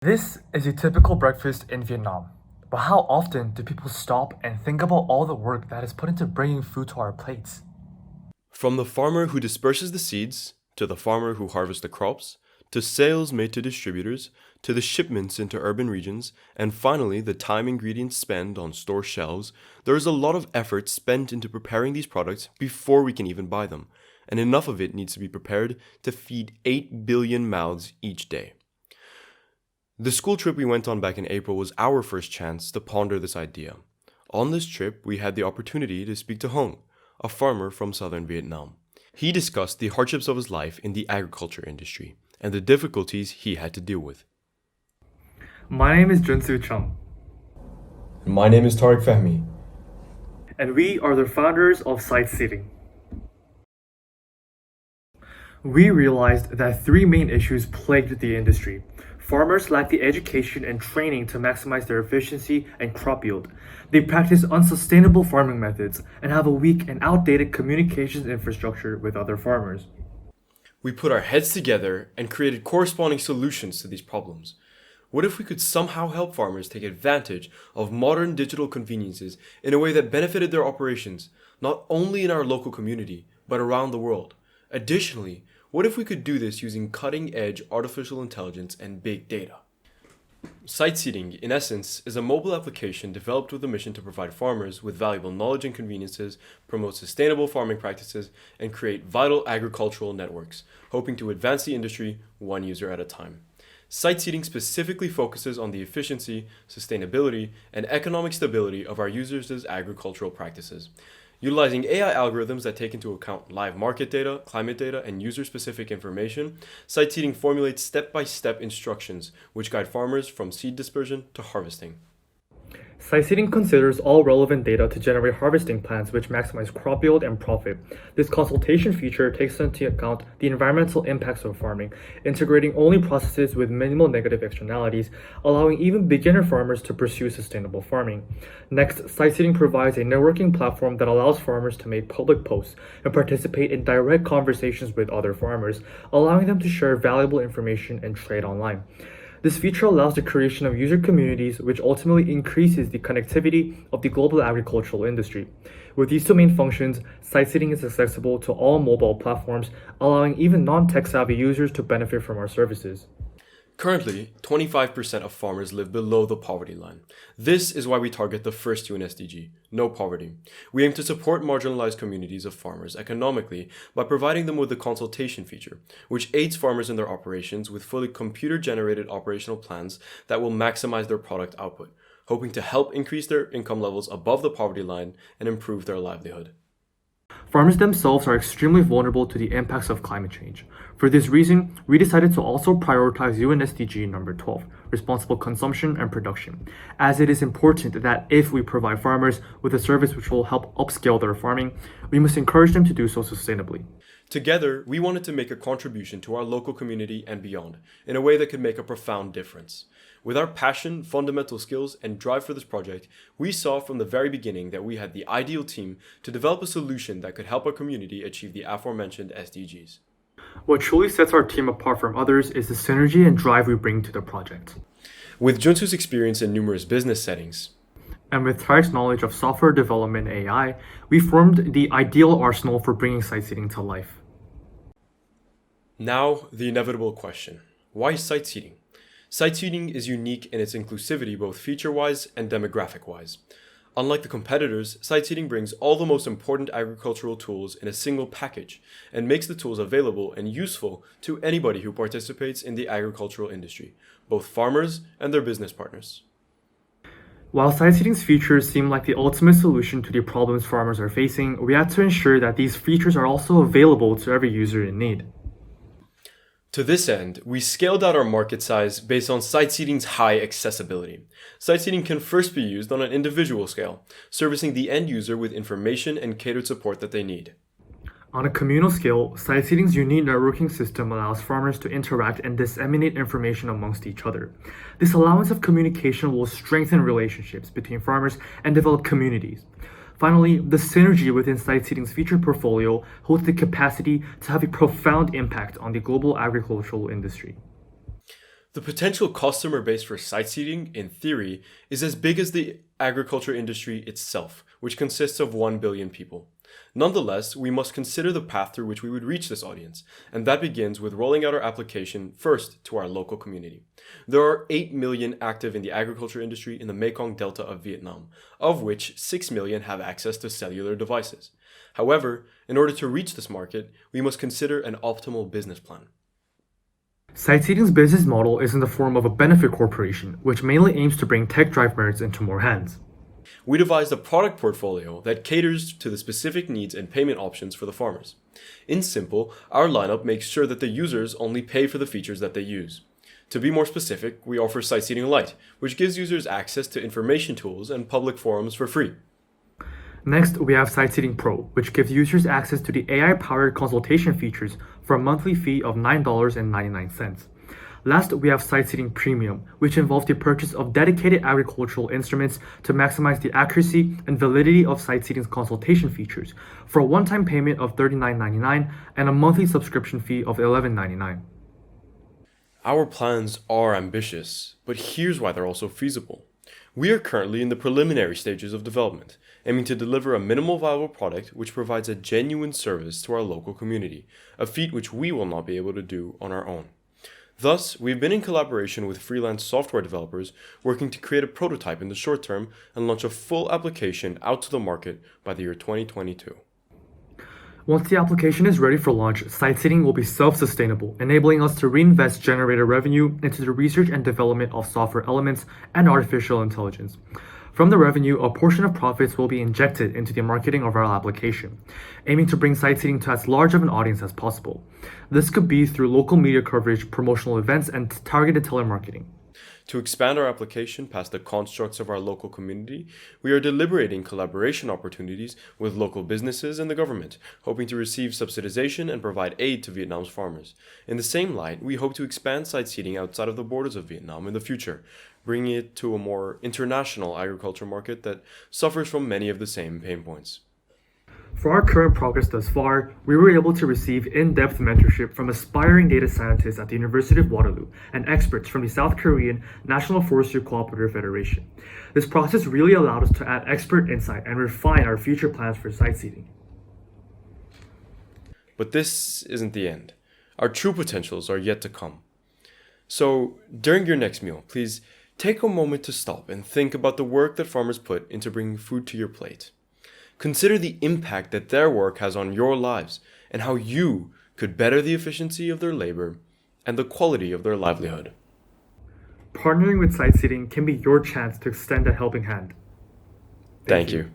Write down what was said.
This is a typical breakfast in Vietnam. But how often do people stop and think about all the work that is put into bringing food to our plates? From the farmer who disperses the seeds, to the farmer who harvests the crops, to sales made to distributors, to the shipments into urban regions, and finally the time ingredients spent on store shelves, there is a lot of effort spent into preparing these products before we can even buy them, and enough of it needs to be prepared to feed 8 billion mouths each day. The school trip we went on back in April was our first chance to ponder this idea. On this trip, we had the opportunity to speak to Hong, a farmer from southern Vietnam. He discussed the hardships of his life in the agriculture industry and the difficulties he had to deal with. My name is Junsu Chung, My name is Tariq Fahmi. and we are the founders of Sightseeding. We realized that three main issues plagued the industry. Farmers lack the education and training to maximize their efficiency and crop yield. They practice unsustainable farming methods and have a weak and outdated communications infrastructure with other farmers. We put our heads together and created corresponding solutions to these problems. What if we could somehow help farmers take advantage of modern digital conveniences in a way that benefited their operations, not only in our local community, but around the world? Additionally, what if we could do this using cutting-edge artificial intelligence and big data? Sightseeding, in essence, is a mobile application developed with a mission to provide farmers with valuable knowledge and conveniences, promote sustainable farming practices, and create vital agricultural networks, hoping to advance the industry one user at a time. Sightseeding specifically focuses on the efficiency, sustainability, and economic stability of our users' agricultural practices. Utilizing AI algorithms that take into account live market data, climate data, and user-specific information, Sightseeding formulates step-by-step instructions which guide farmers from seed dispersion to harvesting. Sightseeding considers all relevant data to generate harvesting plans which maximize crop yield and profit. This consultation feature takes into account the environmental impacts of farming, integrating only processes with minimal negative externalities, allowing even beginner farmers to pursue sustainable farming. Next, Sightseeding provides a networking platform that allows farmers to make public posts and participate in direct conversations with other farmers, allowing them to share valuable information and trade online. This feature allows the creation of user communities, which ultimately increases the connectivity of the global agricultural industry. With these two main functions, Sightseeding is accessible to all mobile platforms, allowing even non-tech-savvy users to benefit from our services. Currently, 25% of farmers live below the poverty line. This is why we target the first UN SDG, no poverty. We aim to support marginalized communities of farmers economically by providing them with a consultation feature, which aids farmers in their operations with fully computer-generated operational plans that will maximize their product output, hoping to help increase their income levels above the poverty line and improve their livelihood. Farmers themselves are extremely vulnerable to the impacts of climate change. For this reason, we decided to also prioritize UN SDG number 12, responsible consumption and production, as it is important that if we provide farmers with a service which will help upscale their farming, we must encourage them to do so sustainably. Together, we wanted to make a contribution to our local community and beyond, in a way that could make a profound difference. With our passion, fundamental skills, and drive for this project, we saw from the very beginning that we had the ideal team to develop a solution that could help our community achieve the aforementioned SDGs. What truly sets our team apart from others is the synergy and drive we bring to the project. With Junsu's experience in numerous business settings, And with Tariq's knowledge of software development and AI, we formed the ideal arsenal for bringing Sightseeding to life. now the inevitable question: why sightseeding? Sightseeding is unique in its inclusivity both feature-wise and demographic-wise. Unlike the competitors, Sightseeding brings all the most important agricultural tools in a single package and makes the tools available and useful to anybody who participates in the agricultural industry, both farmers and their business partners. While Sightseeding's features seem like the ultimate solution to the problems farmers are facing, we had to ensure that these features are also available to every user in need. To this end, we scaled out our market size based on Sightseeding's high accessibility. Sightseeding can first be used on an individual scale, servicing the end user with information and catered support that they need. On a communal scale, Sightseeding's unique networking system allows farmers to interact and disseminate information amongst each other. This allowance of communication will strengthen relationships between farmers and develop communities. Finally, the synergy within Sightseeding's feature portfolio holds the capacity to have a profound impact on the global agricultural industry. The potential customer base for sightseeding, in theory, is as big as the agriculture industry itself, which consists of 1 billion people. Nonetheless, we must consider the path through which we would reach this audience, and that begins with rolling out our application first to our local community. There are 8 million active in the agriculture industry in the Mekong Delta of Vietnam, of which 6 million have access to cellular devices. However, in order to reach this market, we must consider an optimal business plan. Sightseeding's business model is in the form of a benefit corporation, which mainly aims to bring tech-drive merits into more hands. We devised a product portfolio that caters to the specific needs and payment options for the farmers. In simple, our lineup makes sure that the users only pay for the features that they use. To be more specific, we offer Sightseeding Lite, which gives users access to information tools and public forums for free. Next, we have Sightseeding Pro, which gives users access to the AI-powered consultation features for a monthly fee of $9.99. Last, we have Sightseeding Premium, which involves the purchase of dedicated agricultural instruments to maximize the accuracy and validity of Sightseeding's consultation features for a one-time payment of $39.99 and a monthly subscription fee of $11.99. Our plans are ambitious, but here's why they're also feasible. We are currently in the preliminary stages of development, aiming to deliver a minimal viable product which provides a genuine service to our local community, a feat which we will not be able to do on our own. Thus, we've been in collaboration with freelance software developers working to create a prototype in the short term and launch a full application out to the market by the year 2022. Once the application is ready for launch, Sightseeding will be self-sustainable, enabling us to reinvest generated revenue into the research and development of software elements and artificial intelligence. From the revenue, a portion of profits will be injected into the marketing of our application, aiming to bring Sightseeding to as large of an audience as possible. This could be through local media coverage, promotional events, and targeted telemarketing. To expand our application past the constructs of our local community, we are deliberating collaboration opportunities with local businesses and the government, hoping to receive subsidization and provide aid to Vietnam's farmers. In the same light, we hope to expand sightseeing outside of the borders of Vietnam in the future, bringing it to a more international agriculture market that suffers from many of the same pain points. For our current progress thus far, we were able to receive in-depth mentorship from aspiring data scientists at the University of Waterloo and experts from the South Korean National Forestry Cooperative Federation. This process really allowed us to add expert insight and refine our future plans for sightseeing. But this isn't the end. Our true potentials are yet to come. So, during your next meal, please take a moment to stop and think about the work that farmers put into bringing food to your plate. Consider the impact that their work has on your lives and how you could better the efficiency of their labor and the quality of their livelihood. Partnering with Sightseeding can be your chance to extend a helping hand. Thank you.